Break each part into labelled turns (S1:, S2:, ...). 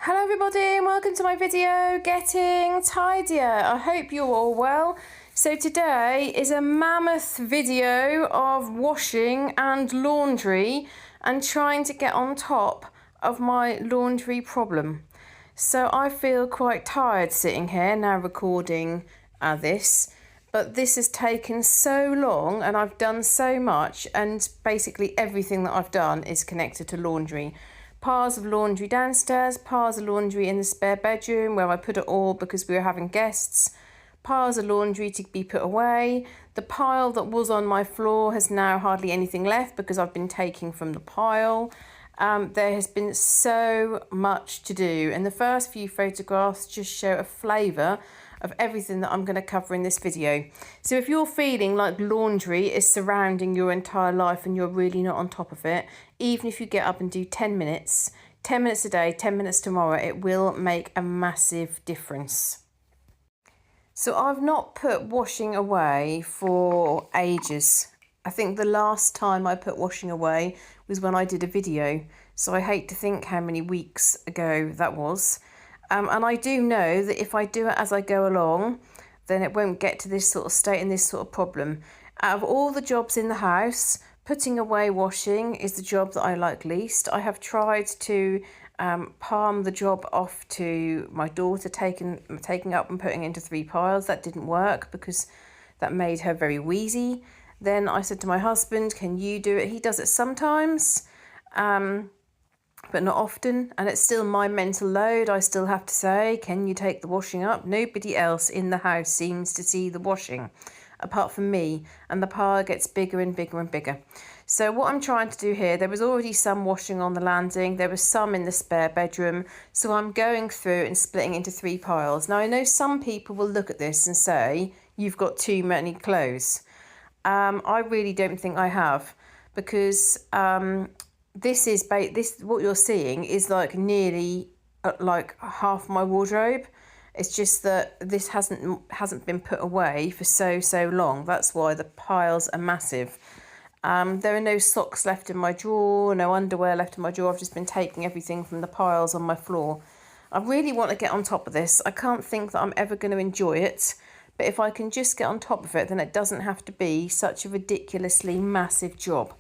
S1: Hello everybody and welcome to my video, Getting Tidier. I hope you're all well. So today is a mammoth video of washing and laundry and trying to get on top of my laundry problem. So I feel quite tired sitting here now recording this, but this has taken so long and I've done so much, and basically everything that I've done is connected to laundry. Piles of laundry downstairs, piles of laundry in the spare bedroom where I put it all because we were having guests, piles of laundry to be put away. The pile that was on my floor has now hardly anything left because I've been taking from the pile. There has been so much to do, and the first few photographs just show a flavour of everything that I'm going to cover in this video. So if you're feeling like laundry is surrounding your entire life and you're really not on top of it, even if you get up and do 10 minutes a day, 10 minutes tomorrow, it will make a massive difference. So I've not put washing away for ages. I think the last time I put washing away was when I did a video. So I hate to think how many weeks ago that was. And I do know that if I do it as I go along, then it won't get to this sort of state and this sort of problem. Out of all the jobs in the house, putting away washing is the job that I like least. I have tried to palm the job off to my daughter, taking up and putting it into 3 piles. That didn't work because that made her very wheezy. Then I said to my husband, can you do it? He does it sometimes, but not often, and it's still my mental load. I still have to say, can you take the washing up? Nobody else in the house seems to see the washing apart from me, and the pile gets bigger and bigger and bigger. So what I'm trying to do here, there was already some washing on the landing, there was some in the spare bedroom, so I'm going through and splitting into 3 piles. Now I know some people will look at this and say, you've got too many clothes. I really don't think I have, because this what you're seeing is like nearly like half my wardrobe. It's just that this hasn't been put away for so long. That's why the piles are massive. There are no socks left in my drawer, no underwear left in my drawer. I've just been taking everything from the piles on my floor. I really want to get on top of this. I can't think that I'm ever going to enjoy it, but if I can just get on top of it, then it doesn't have to be such a ridiculously massive job.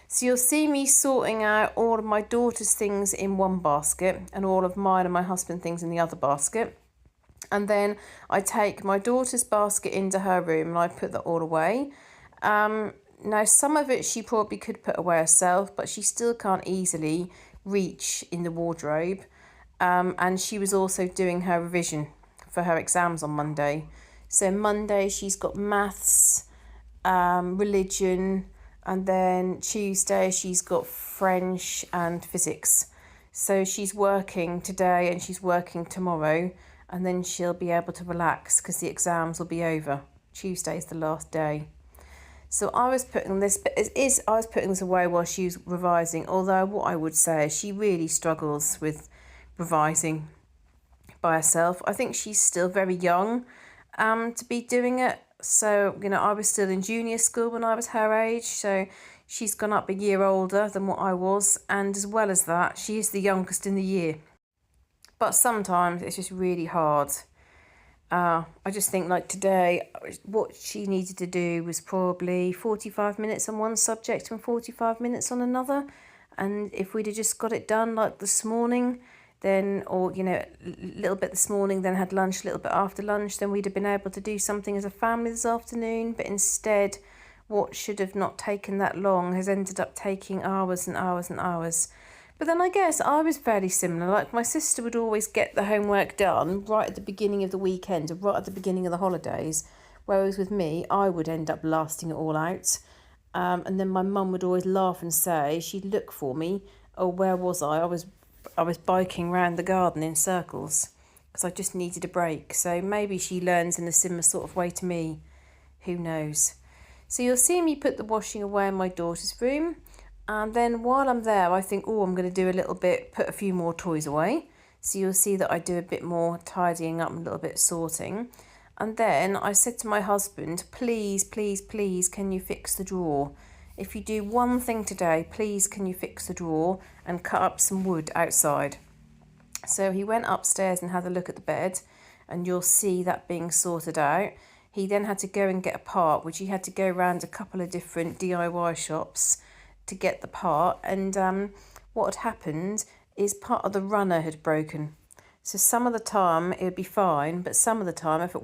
S1: So you'll see me sorting out all of my daughter's things in one basket and all of mine and my husband's things in the other basket. And then I take my daughter's basket into her room and I put that all away. Now some of it she probably could put away herself, but she still can't easily reach in the wardrobe. And she was also doing her revision for her exams on Monday. So Monday she's got maths, religion, and then Tuesday she's got French and physics. So she's working today and she's working tomorrow, and then she'll be able to relax because the exams will be over. Tuesday's the last day. So I was putting this away while she was revising, although what I would say is she really struggles with revising by herself. I think she's still very young to be doing it. So, you know, I was still in junior school when I was her age, so she's gone up a year older than what I was, and as well as that, she is the youngest in the year. But sometimes it's just really hard. I just think like today, what she needed to do was probably 45 minutes on one subject and 45 minutes on another. And if we'd have just got it done like this morning, then, or, you know, a little bit this morning, then had lunch a little bit after lunch, then we'd have been able to do something as a family this afternoon. But instead, what should have not taken that long has ended up taking hours and hours and hours. But then I guess I was fairly similar. Like my sister would always get the homework done right at the beginning of the weekend or right at the beginning of the holidays, whereas with me, I would end up lasting it all out. And then my mum would always laugh and say, she'd look for me. Oh, where was I? I was biking around the garden in circles because I just needed a break. So maybe she learns in a similar sort of way to me. Who knows? So you'll see me put the washing away in my daughter's room. And then while I'm there, I think, oh, I'm going to do a little bit, put a few more toys away. So you'll see that I do a bit more tidying up and a little bit sorting. And then I said to my husband, please, please, please, can you fix the drawer? If you do one thing today, please can you fix the drawer and cut up some wood outside? So he went upstairs and had a look at the bed, and you'll see that being sorted out. He then had to go and get a part, which he had to go around a couple of different DIY shops to get the part. And what had happened is part of the runner had broken. So some of the time it would be fine, but some of the time if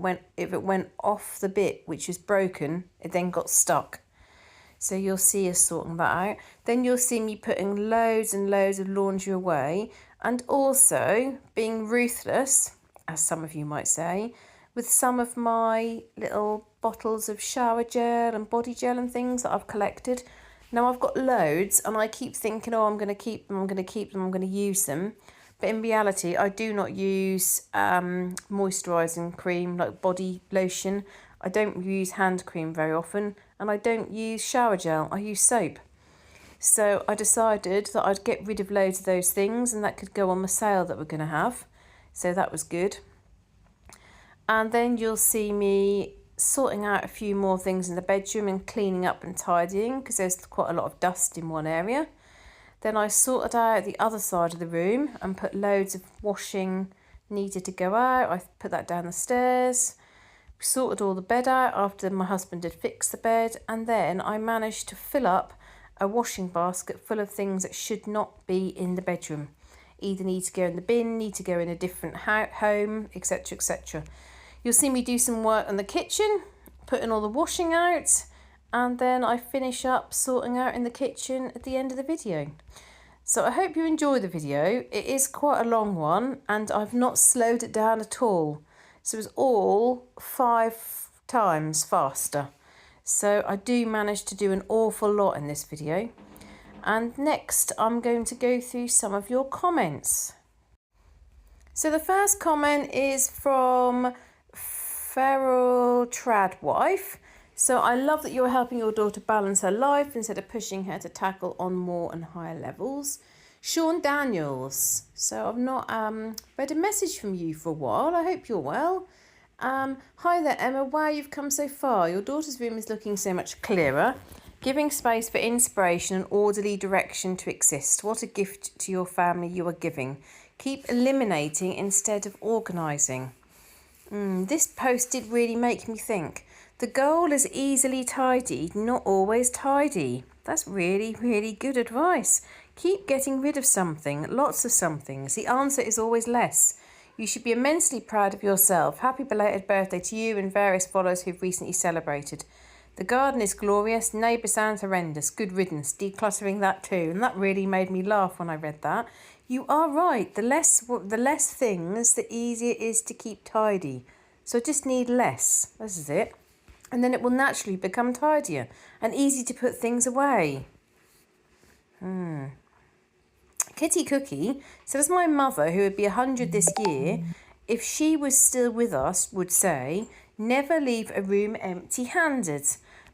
S1: it went off the bit which was broken, it then got stuck. So you'll see us sorting that out. Then you'll see me putting loads and loads of laundry away, and also being ruthless, as some of you might say, with some of my little bottles of shower gel and body gel and things that I've collected. Now I've got loads and I keep thinking, oh, I'm going to keep them, I'm going to keep them, I'm going to use them. But in reality, I do not use moisturising cream like body lotion. I don't use hand cream very often, and I don't use shower gel. I use soap. So I decided that I'd get rid of loads of those things, and that could go on the sale that we're going to have. So that was good. And then you'll see me sorting out a few more things in the bedroom and cleaning up and tidying, because there's quite a lot of dust in one area. Then I sorted out the other side of the room and put loads of washing needed to go out. I put that down the stairs. We sorted all the bed out after my husband had fixed the bed, and then I managed to fill up a washing basket full of things that should not be in the bedroom. Either need to go in the bin, need to go in a different home, etc, etc. You'll see me do some work on the kitchen, putting all the washing out, and then I finish up sorting out in the kitchen at the end of the video. So I hope you enjoy the video. It is quite a long one, and I've not slowed it down at all. So it's all 5 times faster. So I do manage to do an awful lot in this video. And next I'm going to go through some of your comments. So the first comment is from Feral Tradwife. So I love that you're helping your daughter balance her life instead of pushing her to tackle on more and higher levels. Sean Daniels. So I've not read a message from you for a while. I hope you're well. Hi there, Emma. Wow, you've come so far. Your daughter's room is looking so much clearer, giving space for inspiration and orderly direction to exist. What a gift to your family you are giving. Keep eliminating instead of organising. This post did really make me think. The goal is easily tidied, not always tidy. That's really, really good advice. Keep getting rid of something, lots of somethings. The answer is always less. You should be immensely proud of yourself. Happy belated birthday to you and various followers who've recently celebrated. The garden is glorious. Neighbour sounds horrendous. Good riddance. Decluttering that too. And that really made me laugh when I read that. You are right. The less things, the easier it is to keep tidy. So I just need less. This is it. And then it will naturally become tidier and easy to put things away. Kitty Cookie says, my mother, who would be 100 this year, if she was still with us, would say, never leave a room empty-handed.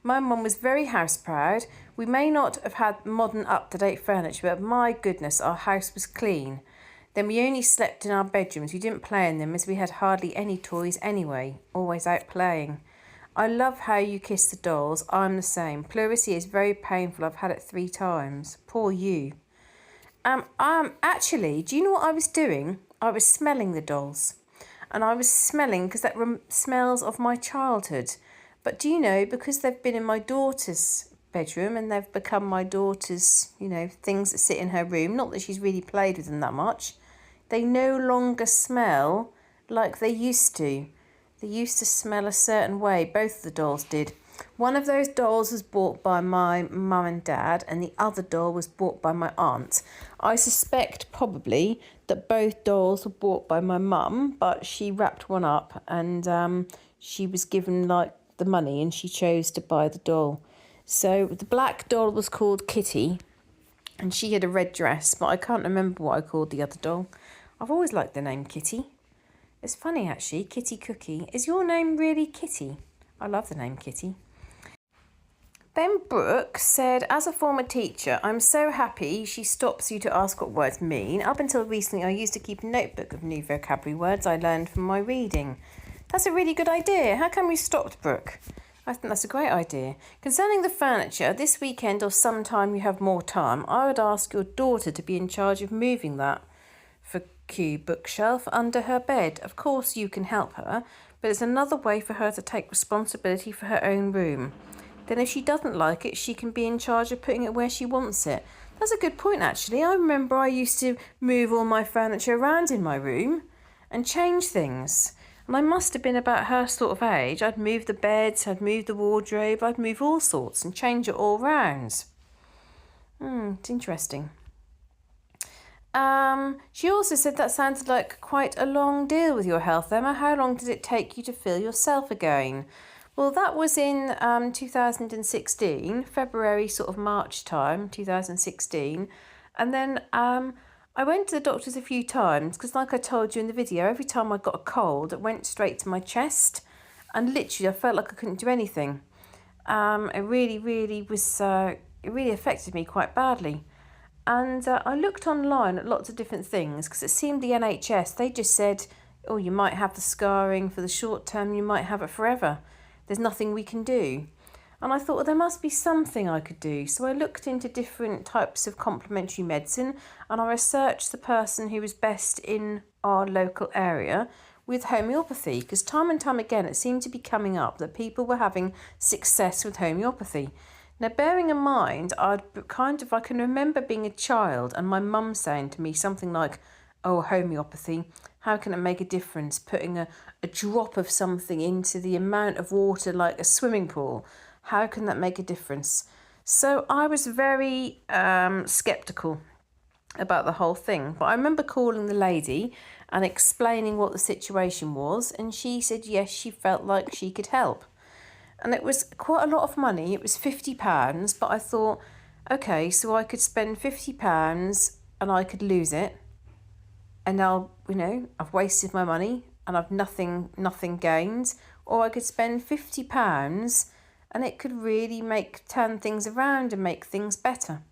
S1: My mum was very house proud. We may not have had modern up-to-date furniture, but my goodness, our house was clean. Then we only slept in our bedrooms. We didn't play in them as we had hardly any toys anyway, always out playing. I love how you kiss the dolls. I'm the same. Pleurisy is very painful. I've had it 3 times. Poor you. Actually, do you know what I was doing? I was smelling the dolls. And I was smelling because that smells of my childhood. But do you know, because they've been in my daughter's bedroom and they've become my daughter's, things that sit in her room, not that she's really played with them that much, they no longer smell like they used to. They used to smell a certain way. Both of the dolls did. One of those dolls was bought by my mum and dad, and the other doll was bought by my aunt. I suspect probably that both dolls were bought by my mum, but she wrapped one up and she was given the money and she chose to buy the doll. So the black doll was called Kitty and she had a red dress, but I can't remember what I called the other doll. I've always liked the name Kitty. It's funny actually, Kitty Cookie. Is your name really Kitty? I love the name Kitty. Then Brooke said, as a former teacher, I'm so happy she stops you to ask what words mean. Up until recently, I used to keep a notebook of new vocabulary words I learned from my reading. That's a really good idea. How come you stopped, Brooke? I think that's a great idea. Concerning the furniture, this weekend or sometime you have more time, I would ask your daughter to be in charge of moving that for Q bookshelf under her bed. Of course you can help her, but it's another way for her to take responsibility for her own room. Then if she doesn't like it, she can be in charge of putting it where she wants it. That's a good point, actually. I remember I used to move all my furniture around in my room and change things. And I must have been about her sort of age. I'd move the beds, I'd move the wardrobe, I'd move all sorts and change it all round. It's interesting. She also said that sounded like quite a long deal with your health, Emma. How long did it take you to feel yourself again? Well, that was in 2016, February, sort of March time, 2016. And then I went to the doctors a few times because, like I told you in the video, every time I got a cold, it went straight to my chest. And literally, I felt like I couldn't do anything. It really affected me quite badly. And I looked online at lots of different things because it seemed the NHS, they just said, oh, you might have the scarring for the short term, you might have it forever. There's nothing we can do. And I thought, well, there must be something I could do. So I looked into different types of complementary medicine and I researched the person who was best in our local area with homeopathy, because time and time again it seemed to be coming up that people were having success with homeopathy. Now, bearing in mind, I can remember being a child and my mum saying to me something like, oh, homeopathy, how can it make a difference? Putting a drop of something into the amount of water like a swimming pool, how can that make a difference? So I was very sceptical about the whole thing. But I remember calling the lady and explaining what the situation was, and she said yes, she felt like she could help. And it was quite a lot of money. It was £50, but I thought, okay, so I could spend £50 and I could lose it. And I've wasted my money and I've nothing gained. Or I could spend £50 and it could really turn things around and make things better.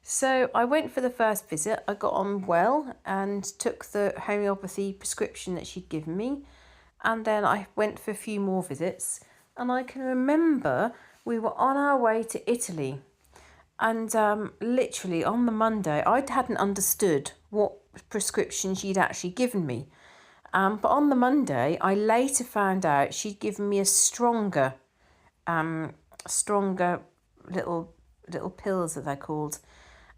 S1: So I went for the first visit. I got on well and took the homeopathy prescription that she'd given me. And then I went for a few more visits. And I can remember we were on our way to Italy. And literally on the Monday, I hadn't understood what prescription she'd actually given me. But on the Monday, I later found out she'd given me a stronger little pills that they're called.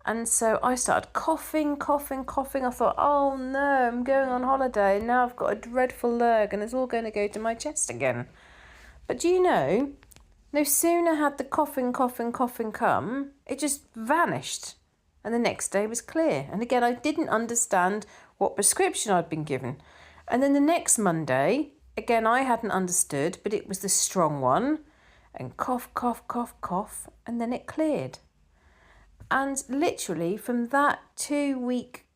S1: And so I started coughing. I thought, oh no, I'm going on holiday. And now I've got a dreadful lurg and it's all going to go to my chest again. But do you know, no sooner had the coughing come, it just vanished. And the next day was clear. And again, I didn't understand what prescription I'd been given. And then the next Monday, again, I hadn't understood, but it was the strong one. And cough. And then it cleared. And literally from that 2-week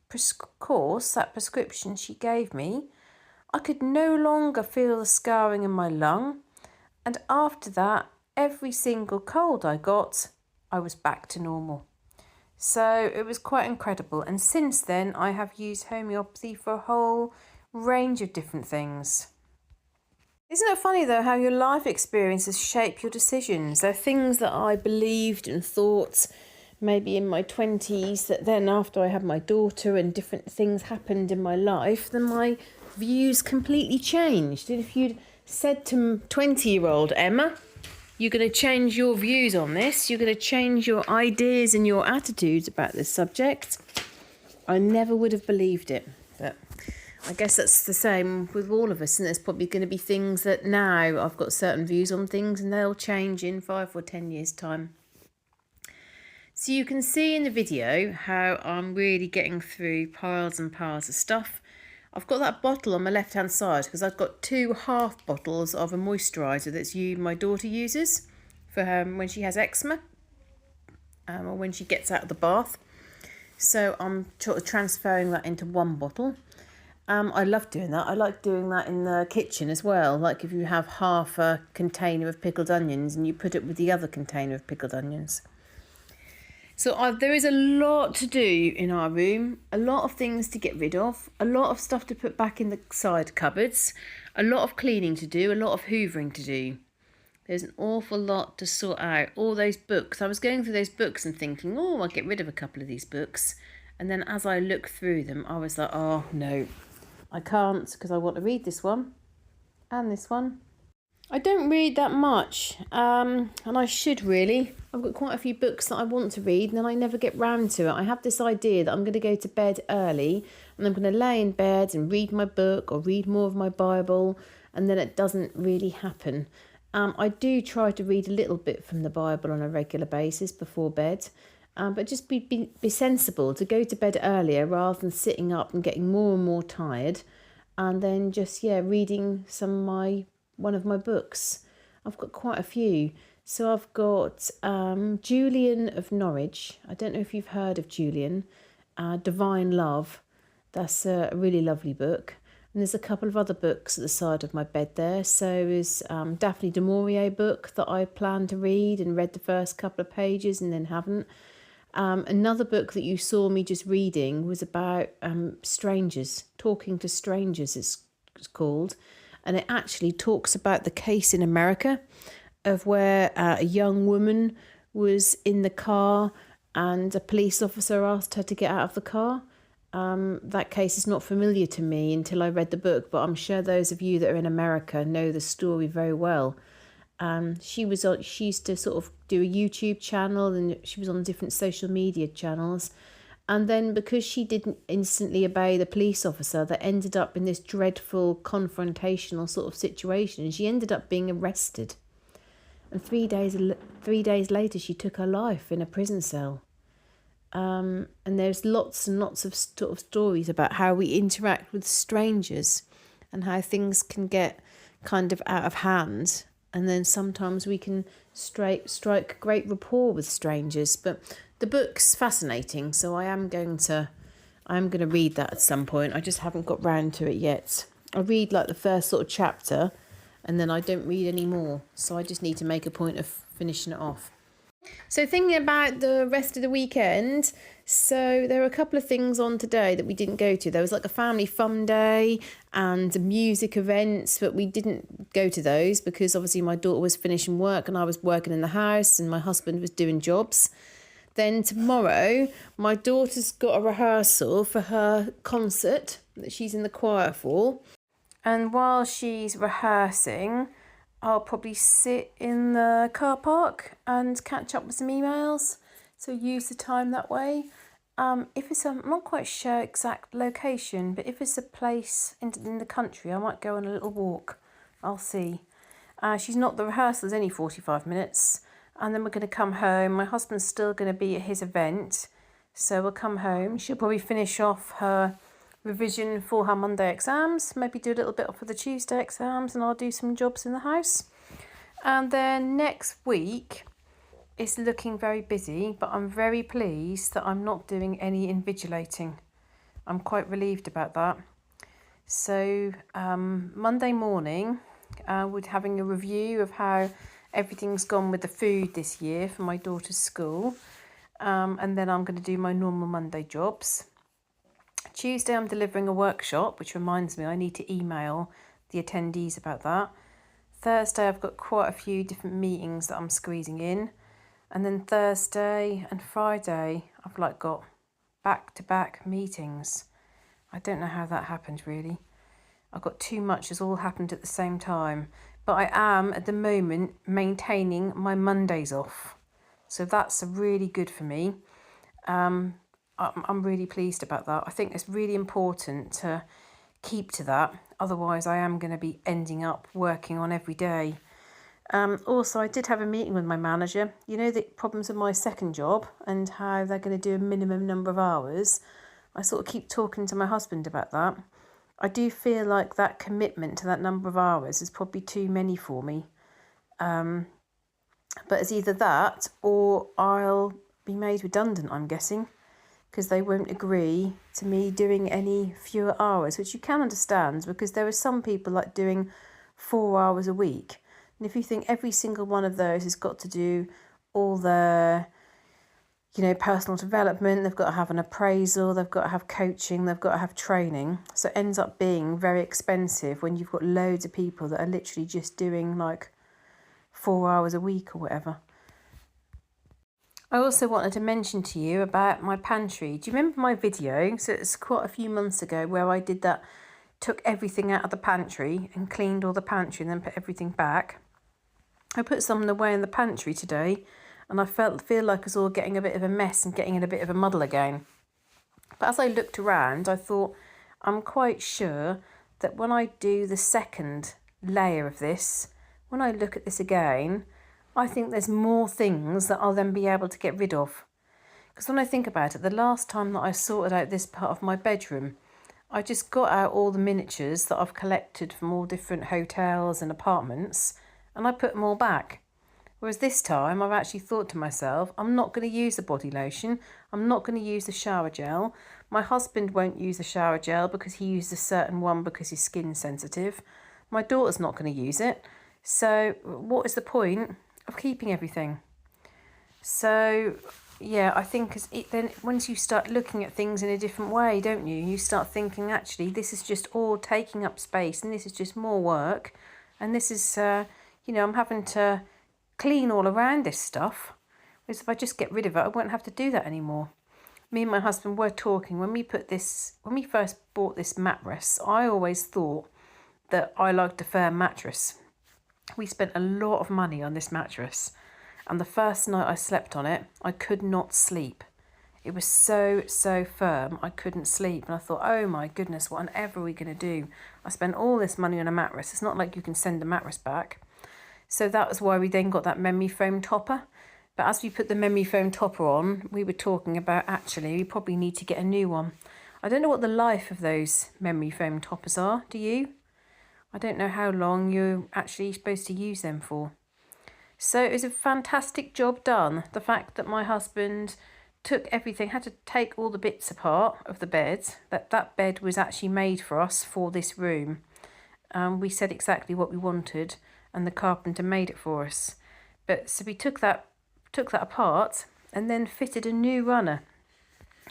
S1: course, that prescription she gave me, I could no longer feel the scarring in my lung. And after that, every single cold I got, I was back to normal. So it was quite incredible. And since then, I have used homeopathy for a whole range of different things. Isn't it funny, though, how your life experiences shape your decisions? There are things that I believed and thought maybe in my 20s that then after I had my daughter and different things happened in my life, then my views completely changed. And if you'd said to 20-year-old Emma, you're going to change your views on this, you're going to change your ideas and your attitudes about this subject, I never would have believed it. But I guess that's the same with all of us, and there's probably going to be things that now I've got certain views on things and they'll change in 5 or 10 years' time. So you can see in the video how I'm really getting through piles and piles of stuff. I've got that bottle on my left-hand side because I've got 2 half bottles of a moisturiser that's my daughter uses for her when she has eczema or when she gets out of the bath. So I'm sort of transferring that into one bottle. I love doing that. I like doing that in the kitchen as well. Like if you have half a container of pickled onions and you put it with the other container of pickled onions. So there is a lot to do in our room, a lot of things to get rid of, a lot of stuff to put back in the side cupboards, a lot of cleaning to do, a lot of hoovering to do. There's an awful lot to sort out. All those books. I was going through those books and thinking, oh, I'll get rid of a couple of these books. And then as I looked through them, I was like, oh no, I can't, because I want to read this one and this one. I don't read that much, and I should really. I've got quite a few books that I want to read, and then I never get round to it. I have this idea that I'm going to go to bed early, and I'm going to lay in bed and read my book or read more of my Bible, and then it doesn't really happen. I do try to read a little bit from the Bible on a regular basis before bed, but just be sensible to go to bed earlier rather than sitting up and getting more and more tired, and then just reading one of my books. I've got quite a few. So I've got Julian of Norwich. I don't know if you've heard of Julian. Divine Love. That's a really lovely book. And there's a couple of other books at the side of my bed there. So is Daphne du Maurier book that I plan to read and read the first couple of pages and then haven't. Another book that you saw me just reading was about strangers, talking to strangers, it's called. And it actually talks about the case in America of where a young woman was in the car and a police officer asked her to get out of the car. That case is not familiar to me until I read the book, but I'm sure those of you that are in America know the story very well. She used to sort of do a YouTube channel, and she was on different social media channels. And then because she didn't instantly obey the police officer, that ended up in this dreadful confrontational sort of situation. And she ended up being arrested. And 3 days later, she took her life in a prison cell. And there's lots and lots of sort of stories about how we interact with strangers and how things can get kind of out of hand. And then sometimes we can strike great rapport with strangers. But the book's fascinating, so I am going to read that at some point. I just haven't got round to it yet. I read like the first sort of chapter, and then I don't read any more. So I just need to make a point of finishing it off. So thinking about the rest of the weekend, so there were a couple of things on today that we didn't go to. There was like a family fun day and music events, but we didn't go to those because obviously my daughter was finishing work and I was working in the house and my husband was doing jobs. Then tomorrow, my daughter's got a rehearsal for her concert that she's in the choir for. And while she's rehearsing, I'll probably sit in the car park and catch up with some emails. So use the time that way. If it's I'm not quite sure exact location, but if it's a place in the country, I might go on a little walk. I'll see. The rehearsal is only 45 minutes. And then we're going to come home. My husband's still going to be at his event. So we'll come home. She'll probably finish off her revision for her Monday exams. Maybe do a little bit for the Tuesday exams. And I'll do some jobs in the house. And then next week is looking very busy. But I'm very pleased that I'm not doing any invigilating. I'm quite relieved about that. So Monday morning, we're having a review of how everything's gone with the food this year for my daughter's school. And then I'm going to do my normal Monday jobs. Tuesday, I'm delivering a workshop, which reminds me I need to email the attendees about that. Thursday, I've got quite a few different meetings that I'm squeezing in. And then Thursday and Friday, I've got back-to-back meetings. I don't know how that happened, really. I've got too much has all happened at the same time. But I am, at the moment, maintaining my Mondays off. So that's really good for me. I'm really pleased about that. I think it's really important to keep to that. Otherwise, I am going to be ending up working on every day. Also, I did have a meeting with my manager. You know, the problems with my second job and how they're going to do a minimum number of hours. I sort of keep talking to my husband about that. I do feel like that commitment to that number of hours is probably too many for me. But it's either that or I'll be made redundant, I'm guessing, because they won't agree to me doing any fewer hours, which you can understand because there are some people like doing 4 hours a week. And if you think every single one of those has got to do all their personal development, they've got to have an appraisal, they've got to have coaching, they've got to have training. So it ends up being very expensive when you've got loads of people that are literally just doing 4 hours a week or whatever. I also wanted to mention to you about my pantry. Do you remember my video? So it's quite a few months ago where I did that, took everything out of the pantry and cleaned all the pantry and then put everything back. I put some away in the pantry today and I feel like it's all getting a bit of a mess and getting in a bit of a muddle again. But as I looked around, I thought, I'm quite sure that when I do the second layer of this, when I look at this again, I think there's more things that I'll then be able to get rid of. Because when I think about it, the last time that I sorted out this part of my bedroom, I just got out all the miniatures that I've collected from all different hotels and apartments and I put them all back. Whereas this time I've actually thought to myself, I'm not going to use the body lotion. I'm not going to use the shower gel. My husband won't use the shower gel because he used a certain one because his skin's sensitive. My daughter's not going to use it. So what is the point of keeping everything? So yeah, I think then once you start looking at things in a different way, don't you? You start thinking, actually, this is just all taking up space and this is just more work. And this is, I'm having to clean all around this stuff. Whereas if I just get rid of it, I won't have to do that anymore. Me and my husband were talking when we first bought this mattress. I always thought that I liked a firm mattress. We spent a lot of money on this mattress, and the first night I slept on it, I could not sleep. It was so firm, I couldn't sleep, and I thought, oh my goodness, what on ever are we going to do? I spent all this money on a mattress. It's not like you can send a mattress back. So that was why we then got that memory foam topper. But as we put the memory foam topper on, we were talking about, actually, we probably need to get a new one. I don't know what the life of those memory foam toppers are, do you? I don't know how long you're actually supposed to use them for. So it was a fantastic job done. The fact that my husband took everything, had to take all the bits apart of the bed. That bed was actually made for us for this room. We said exactly what we wanted and the carpenter made it for us. But so we took that apart and then fitted a new runner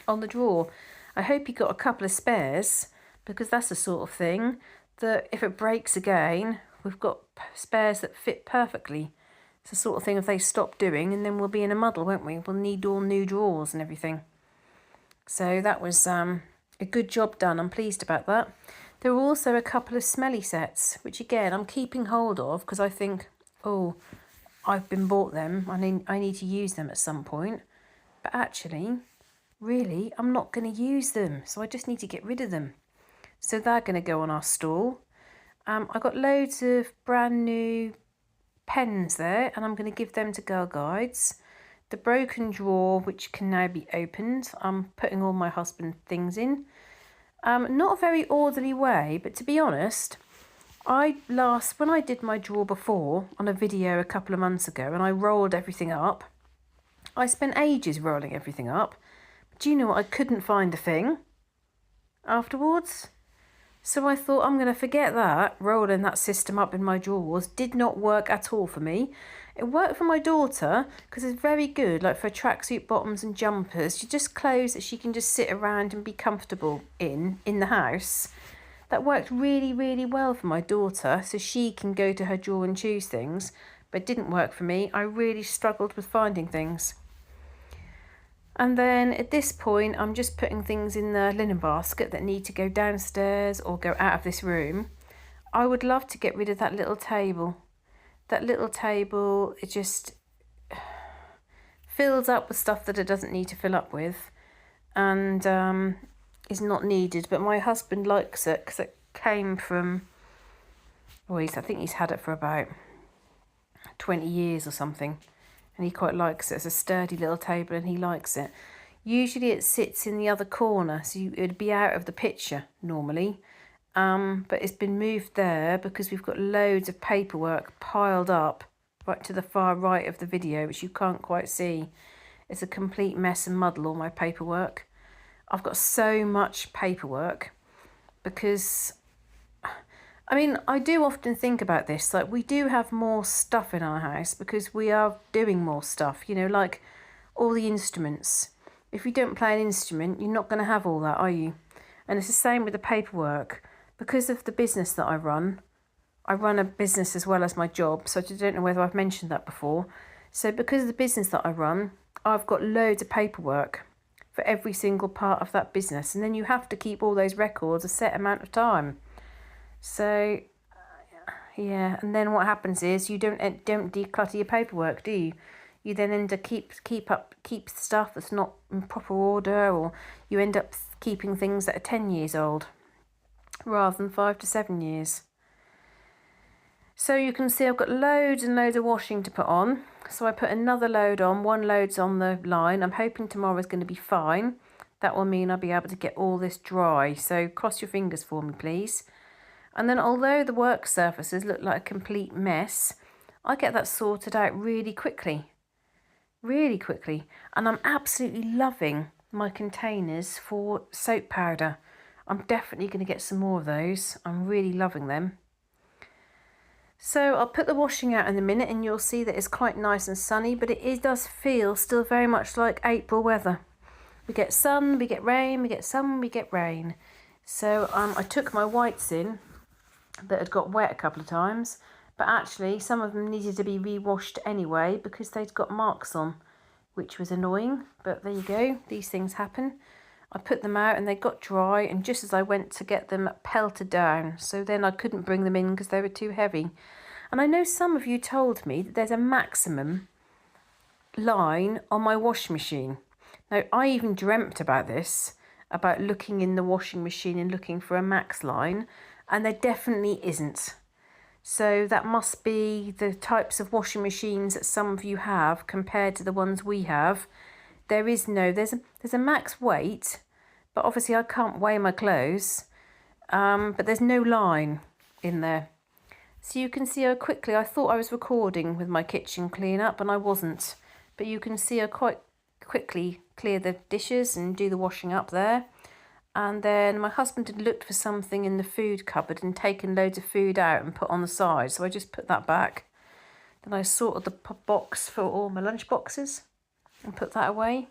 S1: on the drawer. I hope he got a couple of spares, because that's the sort of thing that if it breaks again, we've got spares that fit perfectly. It's the sort of thing if they stop doing, and then we'll be in a muddle, won't we? We'll need all new drawers and everything. So that was a good job done. I'm pleased about that. There were also a couple of smelly sets, which again I'm keeping hold of because I think, oh, I've been bought them. I need to use them at some point. But actually, really, I'm not going to use them. So I just need to get rid of them. So they're going to go on our stall. I got loads of brand new pens there, and I'm going to give them to Girl Guides. The broken drawer, which can now be opened, I'm putting all my husband's things in. Not a very orderly way, but to be honest, when I did my drawer before on a video a couple of months ago and I rolled everything up, I spent ages rolling everything up. But do you know what? I couldn't find a thing afterwards. So I thought, I'm going to forget that. Rolling that system up in my drawers did not work at all for me. It worked for my daughter because it's very good, like for tracksuit bottoms and jumpers. She just clothes that she can just sit around and be comfortable in the house. That worked really, really well for my daughter, so she can go to her drawer and choose things. But it didn't work for me. I really struggled with finding things. And then at this point, I'm just putting things in the linen basket that need to go downstairs or go out of this room. I would love to get rid of that little table. That little table, it just fills up with stuff that it doesn't need to fill up with and is not needed. But my husband likes it because it came from, I think he's had it for about 20 years or something. And he quite likes it. It's a sturdy little table and he likes it. Usually it sits in the other corner, so it would be out of the picture normally. But it's been moved there because we've got loads of paperwork piled up right to the far right of the video, which you can't quite see. It's a complete mess and muddle, all my paperwork. I've got so much paperwork because I do often think about this, like we do have more stuff in our house because we are doing more stuff, like all the instruments. If you don't play an instrument, you're not going to have all that, are you? And it's the same with the paperwork. Because of the business that I run a business as well as my job, so I don't know whether I've mentioned that before. So because of the business that I run, I've got loads of paperwork for every single part of that business, and then you have to keep all those records a set amount of time. So yeah, and then what happens is you don't declutter your paperwork, do you? You then end up keep stuff that's not in proper order, or you end up keeping things that are 10 years old rather than 5 to 7 years. So you can see I've got loads and loads of washing to put on. So I put another load on. One load's on the line. I'm hoping tomorrow's going to be fine. That will mean I'll be able to get all this dry. So cross your fingers for me, please. And then although the work surfaces look like a complete mess, I get that sorted out really quickly. Really quickly. And I'm absolutely loving my containers for soap powder. I'm definitely going to get some more of those. I'm really loving them. So I'll put the washing out in a minute and you'll see that it's quite nice and sunny, but it does feel still very much like April weather. We get sun, we get rain, we get sun, we get rain. So I took my whites in that had got wet a couple of times, but actually some of them needed to be re-washed anyway because they'd got marks on, which was annoying, but there you go, these things happen. I put them out and they got dry, and just as I went to get them, pelted down. So then I couldn't bring them in because they were too heavy. And I know some of you told me that there's a maximum line on my washing machine. Now, I even dreamt about this, about looking in the washing machine and looking for a max line, and there definitely isn't. So that must be the types of washing machines that some of you have compared to the ones we have. There is no, there's a max weight, but obviously I can't weigh my clothes, but there's no line in there. So you can see how quickly, I thought I was recording with my kitchen clean up and I wasn't, but you can see I quite quickly clear the dishes and do the washing up there. And then my husband had looked for something in the food cupboard and taken loads of food out and put on the side, so I just put that back. Then I sorted the box for all my lunch boxes and put that away,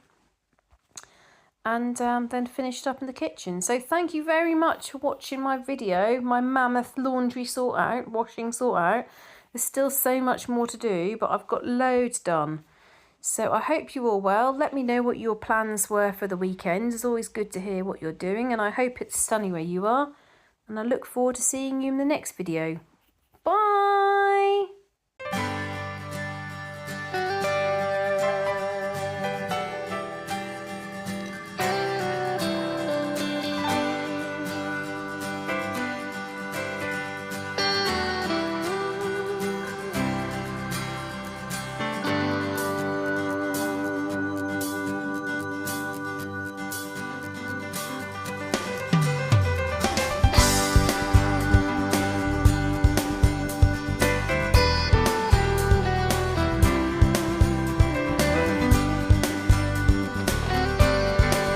S1: and then finished up in the kitchen. So thank you very much for watching my video, my mammoth laundry sort out, washing sort out. There's still so much more to do, but I've got loads done. So I hope you're all well. Let me know what your plans were for the weekend. It's always good to hear what you're doing, and I hope it's sunny where you are, and I look forward to seeing you in the next video.